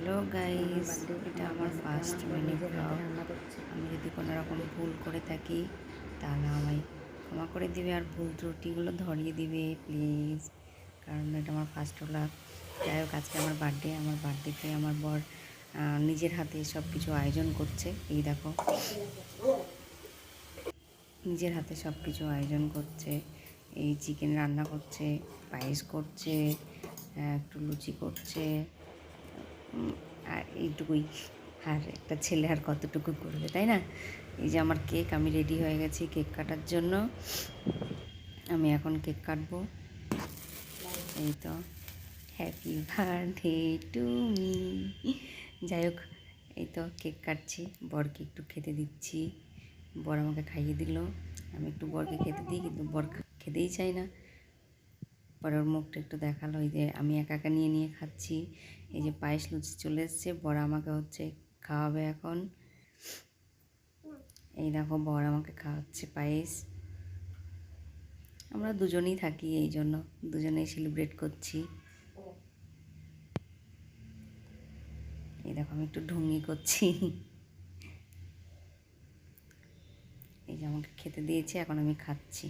Hello guys, এটা আমার first mini blog. আমি যদি কোনো রকম ভুল করে থাকি তাহলে আমায় ক্ষমা করে দিবে আর ভুল ত্রুটিগুলো ধরিয়ে দিবে প্লিজ, কারণ এটা আমার ফার্স্ট ব্লগ। যাই হোক, আজকে আমার বার্থডেতে আমার বর নিজের হাতে সব কিছু আয়োজন করছে। এই দেখো, নিজের হাতে সব কিছু আয়োজন করছে। এই চিকেন রান্না করছে, পায়েস করছে, একটু লুচি করছে, আর এইটুকুই। আর একটা ছেলে আর কতটুকু করবে, তাই না? এই যে আমার কেক, আমি রেডি হয়ে গেছি কেক কাটার জন্য। আমি এখন কেক কাটবো। এই তো, হ্যাপি বার্থডে টু মি। যাই হোক, এই তো কেক কাটছি, বরকে একটু খেতে দিচ্ছি। বর আমাকে খাইয়ে দিল, আমি একটু বরকে খেতে দিই, কিন্তু বর খেতেই চাই না। পরে ওর মুখটা একটু দেখালো, এই যে আমি একা একা নিয়ে নিয়ে খাচ্ছি। এই যে পায়েস লুচি চলে এসছে, বর আমাকে খাওয়াবে এখন। এই দেখো, বর আমাকে খাওয়াচ্ছে পায়েস। আমরা দুজনেই থাকি, এই জন্য দুজনেই সেলিব্রেট করছি। এই দেখো, আমি একটু ঢুঙ্গি করছি। এই যে আমাকে খেতে দিয়েছে, এখন আমি খাচ্ছি।